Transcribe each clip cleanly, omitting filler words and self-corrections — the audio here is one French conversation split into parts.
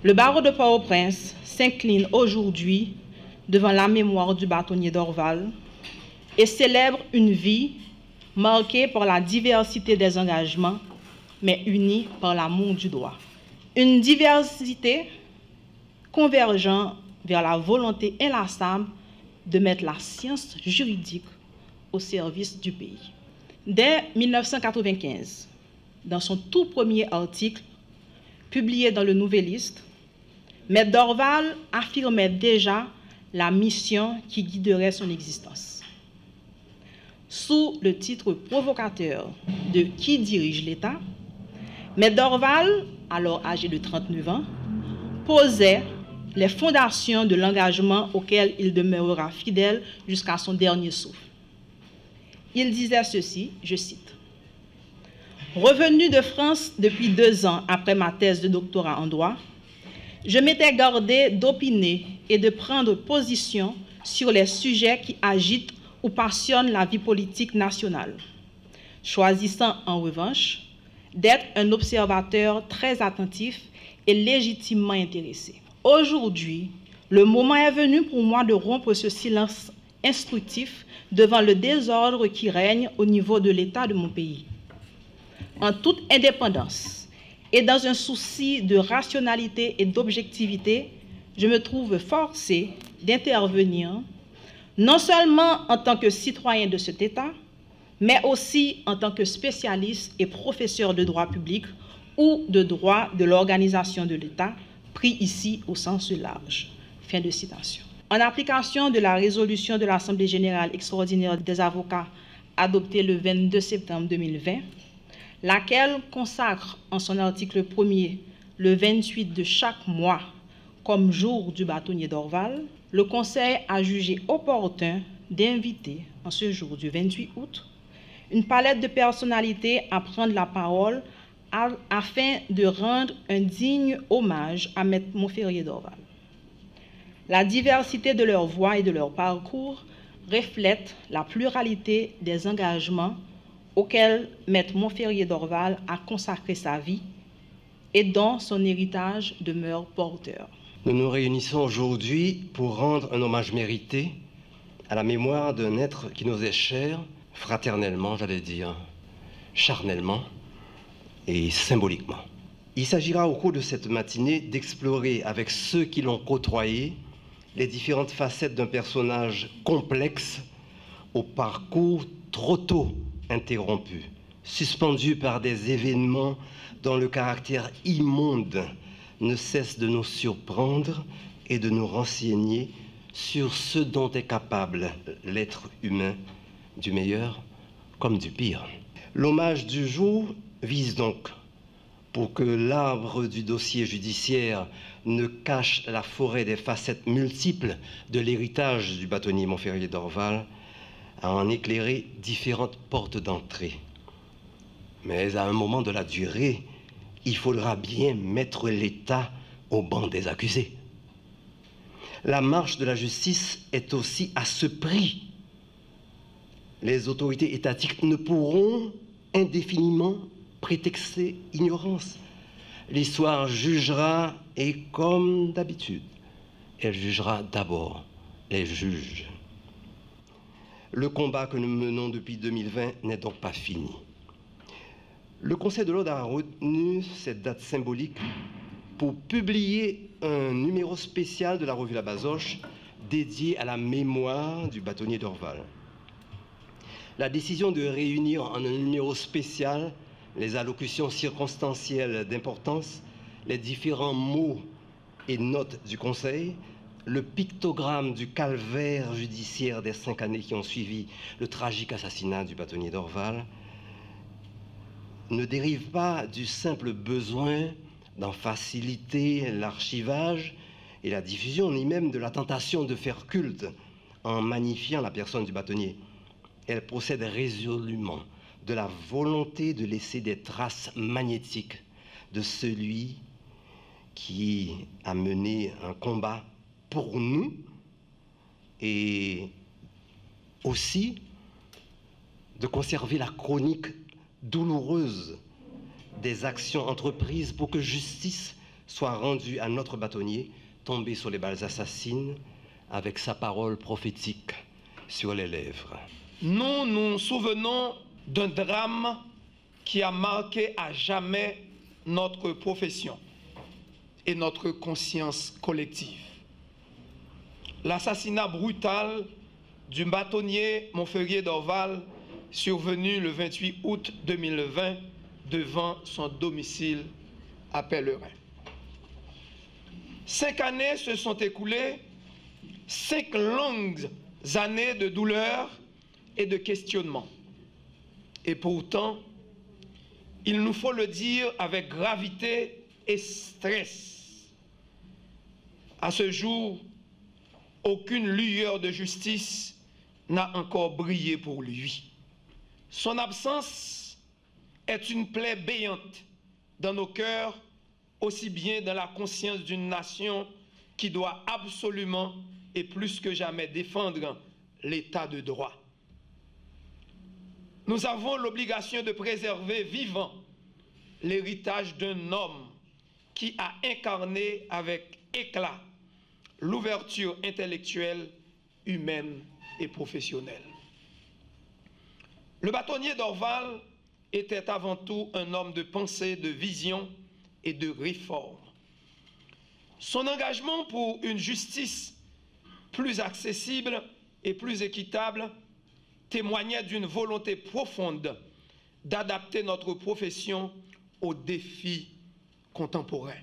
Le barreau de Port-au-Prince s'incline aujourd'hui devant la mémoire du bâtonnier Dorval et célèbre une vie marquée par la diversité des engagements, mais unie par l'amour du droit. Une diversité convergeant vers la volonté inlassable de mettre la science juridique au service du pays. Dès 1995, dans son tout premier article, publié dans le Nouvelliste, Maître Dorval affirmait déjà la mission qui guiderait son existence. Sous le titre provocateur de « Qui dirige l'État ?», Maître Dorval, alors âgé de 39 ans, posait les fondations de l'engagement auquel il demeurera fidèle jusqu'à son dernier souffle. Il disait ceci, je cite, « Revenu de France depuis 2 ans après ma thèse de doctorat en droit, je m'étais gardé d'opiner et de prendre position sur les sujets qui agitent ou passionnent la vie politique nationale, choisissant en revanche d'être un observateur très attentif et légitimement intéressé. Aujourd'hui, le moment est venu pour moi de rompre ce silence instructif devant le désordre qui règne au niveau de l'État de mon pays. En toute indépendance et dans un souci de rationalité et d'objectivité, je me trouve forcé d'intervenir non seulement en tant que citoyen de cet État, mais aussi en tant que spécialiste et professeur de droit public ou de droit de l'organisation de l'État, pris ici au sens large. » Fin de citation. En application de la résolution de l'Assemblée générale extraordinaire des avocats adoptée le 22 septembre 2020, laquelle consacre en son article 1er le 28 de chaque mois comme jour du bâtonnier Dorval, le Conseil a jugé opportun d'inviter en ce jour du 28 août une palette de personnalités à prendre la parole afin de rendre un digne hommage à Maître Montferrier Dorval. La diversité de leurs voix et de leur parcours reflète la pluralité des engagements auxquels Maître Montferrier Dorval a consacré sa vie et dont son héritage demeure porteur. Nous nous réunissons aujourd'hui pour rendre un hommage mérité à la mémoire d'un être qui nous est cher, fraternellement, j'allais dire, charnellement et symboliquement. Il s'agira au cours de cette matinée d'explorer avec ceux qui l'ont côtoyé les différentes facettes d'un personnage complexe au parcours trop tôt interrompu, suspendu par des événements dont le caractère immonde ne cesse de nous surprendre et de nous renseigner sur ce dont est capable l'être humain, du meilleur comme du pire. L'hommage du jour vise donc, pour que l'arbre du dossier judiciaire ne cache la forêt des facettes multiples de l'héritage du bâtonnier Montferrier Dorval, à en éclairer différentes portes d'entrée. Mais à un moment de la durée, il faudra bien mettre l'État au banc des accusés. La marche de la justice est aussi à ce prix. Les autorités étatiques ne pourront indéfiniment prétexter ignorance. L'histoire jugera et, comme d'habitude, elle jugera d'abord les juges. Le combat que nous menons depuis 2020 n'est donc pas fini. Le Conseil de l'Ordre a retenu cette date symbolique pour publier un numéro spécial de la revue La Basoche dédié à la mémoire du bâtonnier Dorval. La décision de réunir en un numéro spécial les allocutions circonstancielles d'importance, les différents mots et notes du Conseil, le pictogramme du calvaire judiciaire des 5 années qui ont suivi le tragique assassinat du bâtonnier Dorval, ne dérive pas du simple besoin d'en faciliter l'archivage et la diffusion, ni même de la tentation de faire culte en magnifiant la personne du bâtonnier. Elle procède résolument de la volonté de laisser des traces magnétiques de celui qui a mené un combat pour nous et aussi de conserver la chronique douloureuse des actions entreprises pour que justice soit rendu à notre bâtonnier tombé sur les balles assassines avec sa parole prophétique sur les lèvres. Nous nous souvenons d'un drame qui a marqué à jamais notre profession et notre conscience collective. L'assassinat brutal du bâtonnier Montferrier d'Orval, survenu le 28 août 2020 devant son domicile à Pellerin. 5 années se sont écoulées, 5 longues années de douleur et de questionnement. Et pourtant, il nous faut le dire avec gravité et stress. À ce jour, aucune lueur de justice n'a encore brillé pour lui. Son absence est une plaie béante dans nos cœurs, aussi bien dans la conscience d'une nation qui doit absolument et plus que jamais défendre l'état de droit. Nous avons l'obligation de préserver vivant l'héritage d'un homme qui a incarné avec éclat l'ouverture intellectuelle, humaine et professionnelle. Le bâtonnier d'Orval était avant tout un homme de pensée, de vision et de réforme. Son engagement pour une justice plus accessible et plus équitable témoignait d'une volonté profonde d'adapter notre profession aux défis contemporains.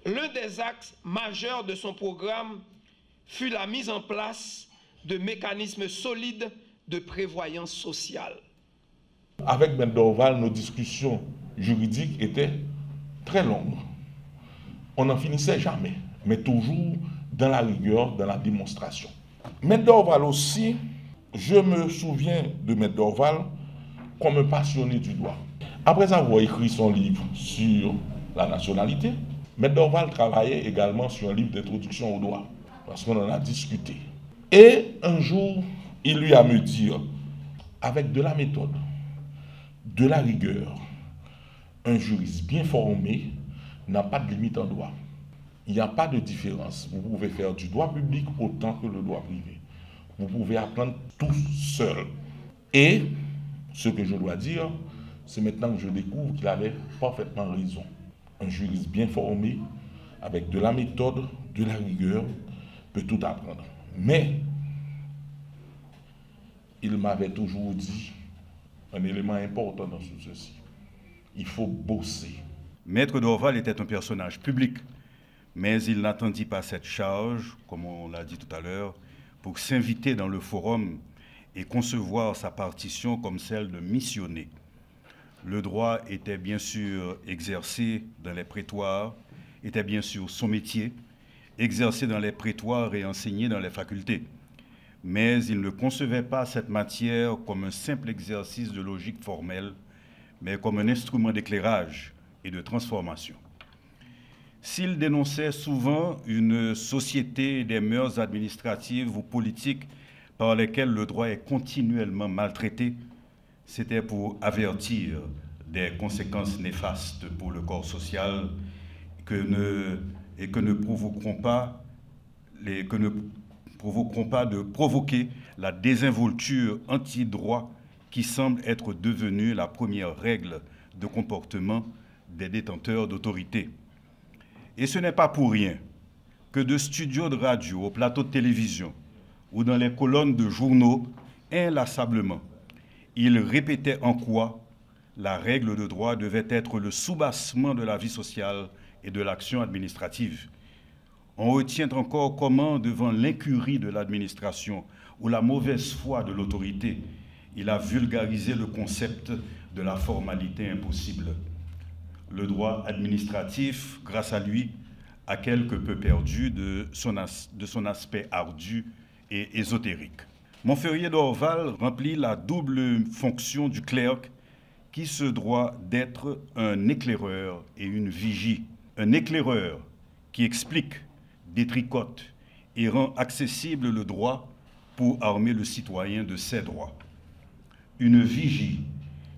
L'un des axes majeurs de son programme fut la mise en place de mécanismes solides de prévoyance sociale. Avec M. d'Orval, nos discussions juridiques étaient très longues. On n'en finissait jamais, mais toujours dans la rigueur, dans la démonstration. M. d'Orval aussi, je me souviens de M. d'Orval comme un passionné du droit. Après avoir écrit son livre sur la nationalité, M. d'Orval travaillait également sur un livre d'introduction au droit, parce qu'on en a discuté. Et un jour, il lui a me dire, avec de la méthode, de la rigueur, un juriste bien formé n'a pas de limite en droit. Il n'y a pas de différence. Vous pouvez faire du droit public autant que le droit privé. Vous pouvez apprendre tout seul. Et ce que je dois dire, c'est maintenant que je découvre qu'il avait parfaitement raison. Un juriste bien formé, avec de la méthode, de la rigueur, peut tout apprendre. Mais il m'avait toujours dit un élément important dans tout ceci. Il faut bosser. Maître d'Orval était un personnage public, mais il n'attendit pas cette charge, comme on l'a dit tout à l'heure, pour s'inviter dans le forum et concevoir sa partition comme celle de missionner. Le droit était bien sûr exercé dans les prétoires, était bien sûr son métier, exercé dans les prétoires et enseigné dans les facultés. Mais il ne concevait pas cette matière comme un simple exercice de logique formelle, mais comme un instrument d'éclairage et de transformation. S'il dénonçait souvent une société des mœurs administratives ou politiques par lesquelles le droit est continuellement maltraité, c'était pour avertir des conséquences néfastes pour le corps social que ne provoqueront pas de provoquer la désinvolture anti-droit qui semble être devenue la première règle de comportement des détenteurs d'autorité. Et ce n'est pas pour rien que de studios de radio, au plateau de télévision ou dans les colonnes de journaux, inlassablement, il répétait en quoi la règle de droit devait être le soubassement de la vie sociale et de l'action administrative. On retient encore comment, devant l'incurie de l'administration ou la mauvaise foi de l'autorité, il a vulgarisé le concept de la formalité impossible. Le droit administratif, grâce à lui, a quelque peu perdu de son aspect ardu et ésotérique. Montferrier d'Orval remplit la double fonction du clerc qui se doit d'être un éclaireur et une vigie. Un éclaireur qui explique, détricote et rend accessible le droit pour armer le citoyen de ses droits. Une vigie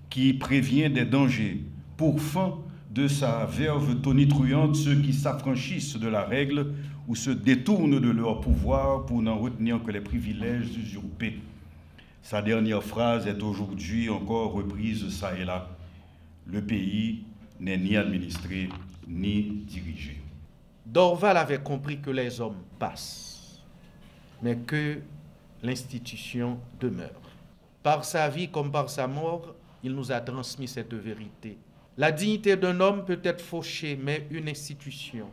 qui prévient des dangers pour fin de sa verve tonitruante ceux qui s'affranchissent de la règle ou se détournent de leur pouvoir pour n'en retenir que les privilèges usurpés. Sa dernière phrase est aujourd'hui encore reprise ça et là. Le pays n'est ni administré ni dirigé. Dorval avait compris que les hommes passent, mais que l'institution demeure. Par sa vie comme par sa mort, il nous a transmis cette vérité. La dignité d'un homme peut être fauchée, mais une institution,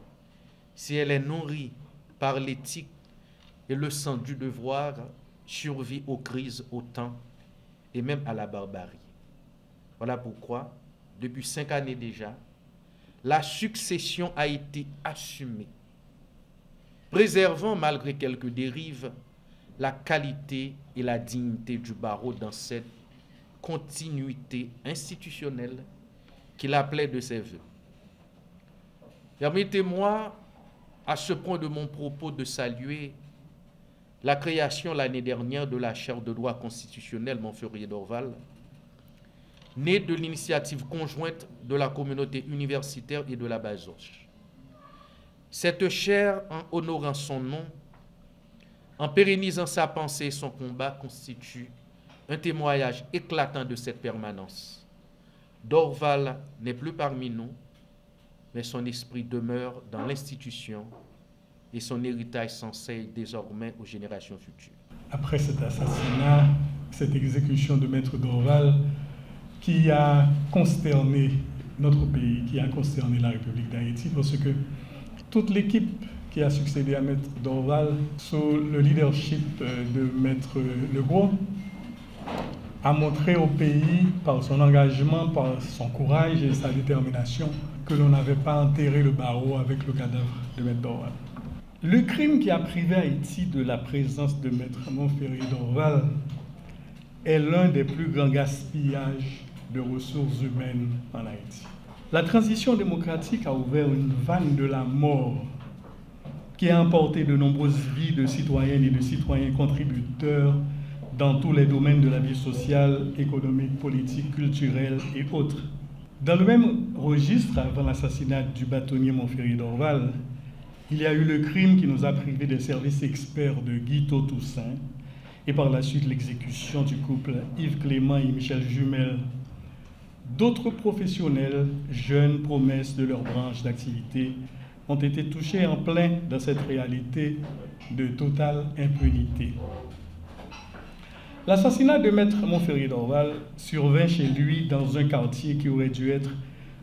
si elle est nourrie par l'éthique et le sens du devoir, survit aux crises, au temps et même à la barbarie. Voilà pourquoi, depuis 5 années déjà, la succession a été assumée, préservant malgré quelques dérives la qualité et la dignité du barreau dans cette continuité institutionnelle qu'il appelait de ses voeux. Permettez-moi, à ce point de mon propos, de saluer la création l'année dernière de la chaire de droit constitutionnel Montferrier-Dorval, née de l'initiative conjointe de la communauté universitaire et de la Bazoche. Cette chaire, en honorant son nom, en pérennisant sa pensée et son combat, constitue un témoignage éclatant de cette permanence. Dorval n'est plus parmi nous, mais son esprit demeure dans l'institution et son héritage s'enseigne désormais aux générations futures. Après cet assassinat, cette exécution de Maître Dorval, qui a consterné notre pays, qui a consterné la République d'Haïti, parce que toute l'équipe qui a succédé à Maître Dorval, sous le leadership de Maître Legros, a montré au pays, par son engagement, par son courage et sa détermination, que l'on n'avait pas enterré le barreau avec le cadavre de Maître Dorval. Le crime qui a privé Haïti de la présence de Maître Montferrier-Dorval est l'un des plus grands gaspillages de ressources humaines en Haïti. La transition démocratique a ouvert une vanne de la mort qui a emporté de nombreuses vies de citoyennes et de citoyens contributeurs dans tous les domaines de la vie sociale, économique, politique, culturelle et autres. Dans le même registre, avant l'assassinat du bâtonnier Montferrier-Dorval, il y a eu le crime qui nous a privés des services experts de Guiteau Toussaint et par la suite l'exécution du couple Yves Clément et Michel Jumel. D'autres professionnels, jeunes promesses de leur branche d'activité, ont été touchés en plein dans cette réalité de totale impunité. L'assassinat de Maître Montferrier-Dorval survint chez lui dans un quartier qui aurait dû être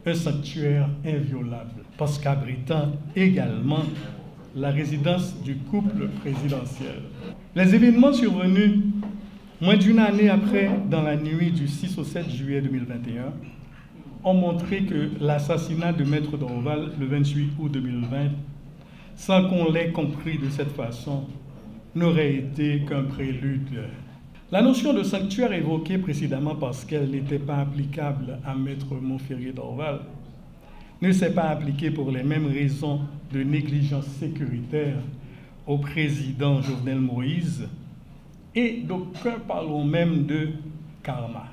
un sanctuaire inviolable, parce qu'abritant également la résidence du couple présidentiel. Les événements survenus moins d'une année après, dans la nuit du 6 au 7 juillet 2021, ont montré que l'assassinat de Maître Dorval le 28 août 2020, sans qu'on l'ait compris de cette façon, n'aurait été qu'un prélude. La notion de sanctuaire évoquée précédemment parce qu'elle n'était pas applicable à Maître Montferrier-Dorval ne s'est pas appliquée pour les mêmes raisons de négligence sécuritaire au président Jovenel Moïse, et d'aucuns parleront même de karma.